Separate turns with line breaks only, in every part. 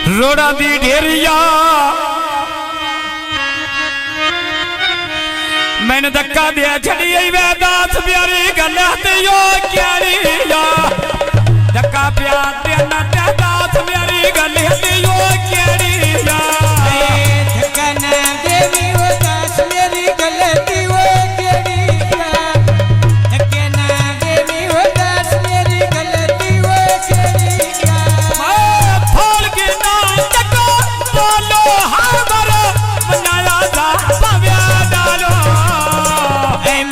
रोड़ा दी ढेरिया मैंने धक्का दिया छड़ी वैदास प्यारी गल क्यारिया धक्का प्यार देना दास प्यारी गल क्यारिया
धक्का ना देवी वो दास मेरी गलती वो क्यारिया धक्का ना देवी वो दास मेरी गलती वो क्यारिया
फूल के नाम तको बोलो हाबर बनाया था भव्या डालो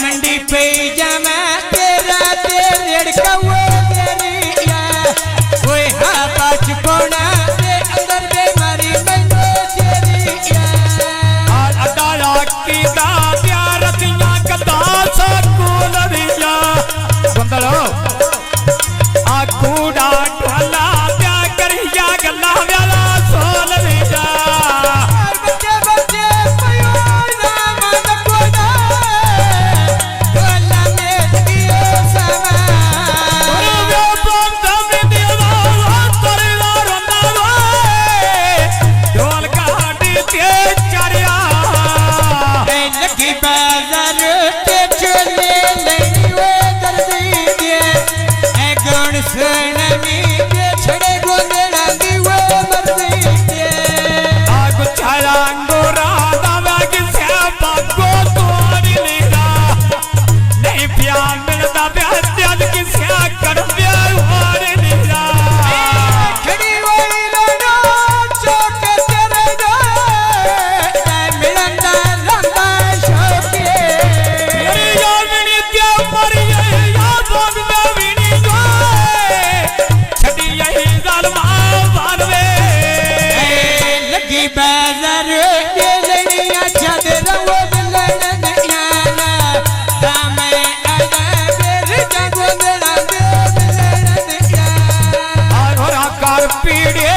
मंडी पे जामा तेरा तेरे कौवे तेरिया ओए हा पाछ कोना ते अंदर बेमारी मनो तेरिया
आज अदाया की दा प्यार दिया कदा सकूल दिया बंदलो आ कूड़ा ढला त्या करिया गल्ला व्याला सोल दिया
बच्चे बच्चे पयो नाम कोना ढोला में दियो समा
ढोल काटी ते चरिया
लगी बाजार ते चले लेनी वो दर्दी दे ए गुण सुनमी के छड़े गोंदड़ा दी वो मर्दी दे
आग छाया अंगोरा दावा की स्यापा को तोड़ी लीला नहीं प्यार मिलता प्यार त्याग की स्या कर प्यार होने लीला
खड़ी वही लोडो चौक तेरे दो मिलंदा लंबा शोके
मेरी यामिनी क्या मरी या बोग में विनी जो छड़ी यही जालमा बानवे
लगी बाजार के लड़िया चादर वो मिलन याना दामे आना बेर जगोंदड़ा दे मिलन याना
और आकार पीड़े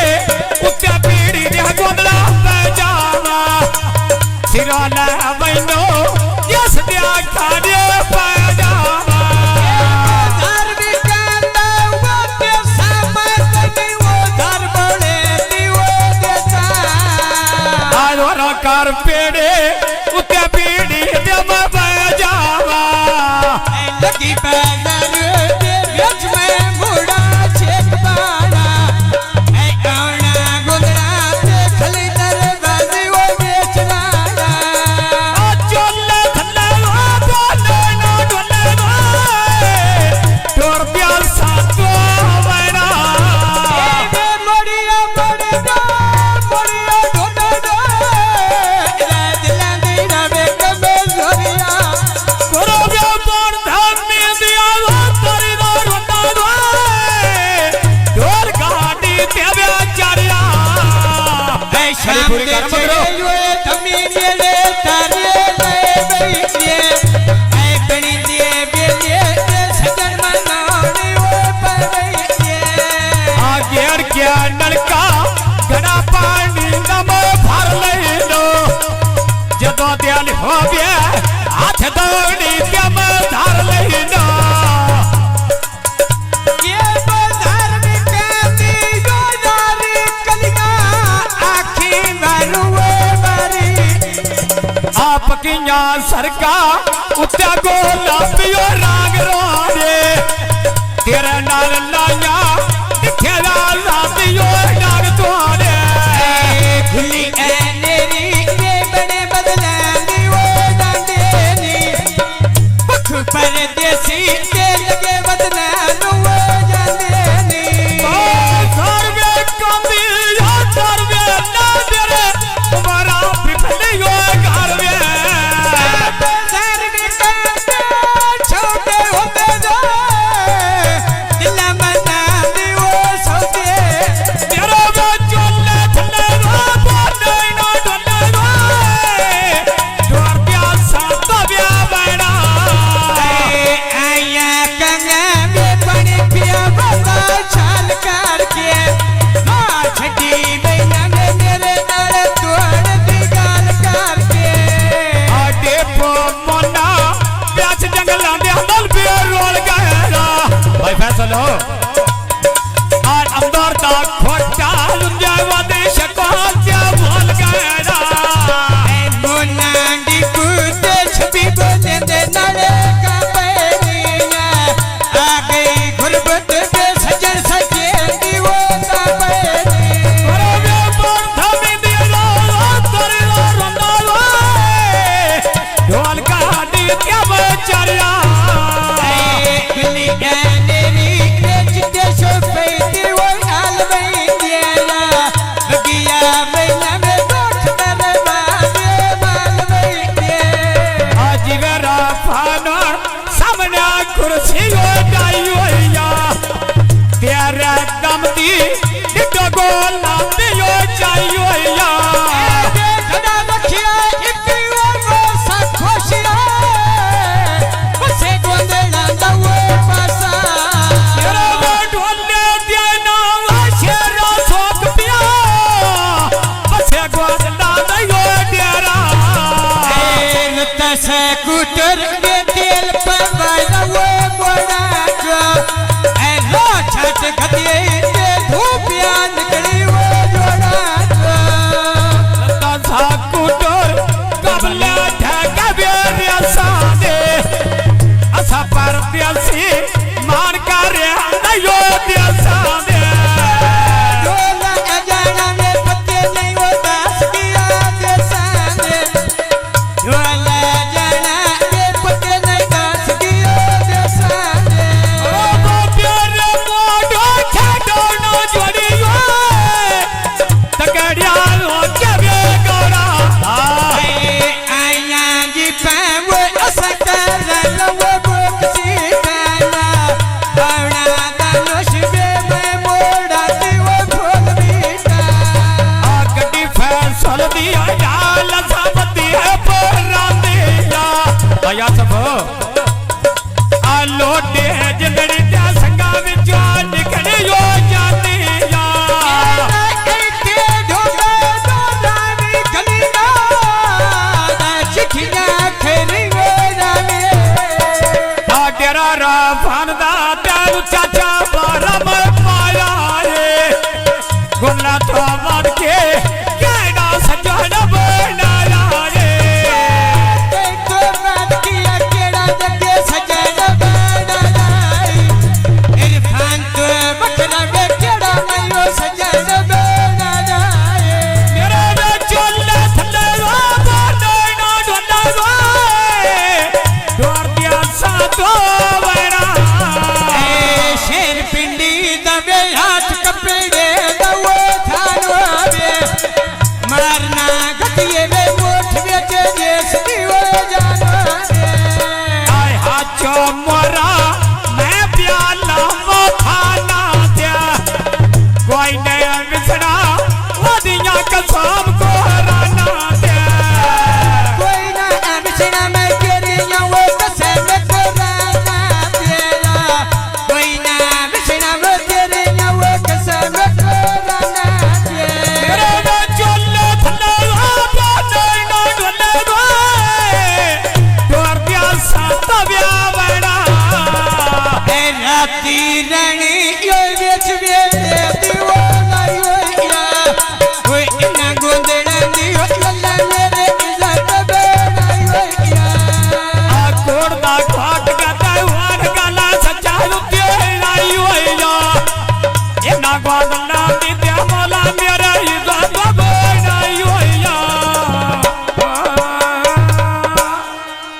उत्या पीड़ी दे गोंदड़ा पैजामा सिराना वैनो यस दिया खाने पैजामा
धर बिकांदा वो पे सामत नहीं वो धर बड़े दी वो देता
आज और आकार पीड़े उत्या पीड़ी दे पैजामा
लगी बाजार के बीच में मुड़ा छेक बाड़ा ऐ आना गोंदड़ा ते खली दरवाजे वो बेचवाड़ा
चोले थल्ले बोले ना डोले डोर प्याल सातो वैना
मोड़िया मोड़िया मोड़िया ढोडा डो दिला दीना में कबे जोरिया
करो व्या पर धाम में दिया तारी दो रोंदा दो ढोल गाड़ी ते बेचारिया
शाम
पूरी
दे
कर्म करो।
चले थमी मेरे तारे ले बैठिए ऐ बनी दिए बेले सजन मनाने वो पर बैठिए
आगेर क्या नलका घड़ा पानी नम भर ले लो जदों दिल हो गया हाथ दौड़ी के मैं धर ले लो
ये बाजार में कहती गोदारी कलिया आखी भरुए भरी
आप किया सरका उत्या गोला पियो राग रोने तेरे नाल लाया दिखेला लातियो डाग तोने
खुली ऐ नेरी ये बड़े बदलांदी वो डांडेनी पख परदेसी के लगे बदनाम वो जानेनी
सर्वे कमी या सर्वे ना तेरे तुम्हारा पिपलियो घरवे
बाजार में कहते छोटे होते जो दिल मना स्कूटर के तेल पर वो मोड़ा जो ऐलो छट खतिए के धूपिया निकली वो जोड़ा जो
स्कूटर कबले ढके सादे असा पर देसी मान कर नयो देसा दे
जोला अजाना में पत्ते नहीं वो दास किया देसा दे जोला अजाना में पत्ते नहीं दास किया देसा दे
ओ प्यारे मोडो छाडो नो जोड़ियो तगड़िया हो के बे गोरा
आया जी पावो असकर लवो बुकसी काला आवड़ा दानोश बे में मोड़ा दिवो फूल बीटा
गड्डी फैसल दिया डाल सब दिए परांदिया आया सब आ लोटे जिंदड़ी त्या संगा विच निकलियो जातिया
के ढोला दोलावी गलीना चिठिया खेरी मेरा
आ डेरा रा फानदा तेरू चाचा बारम पाया रे गुना तो मन के केड़ा सजन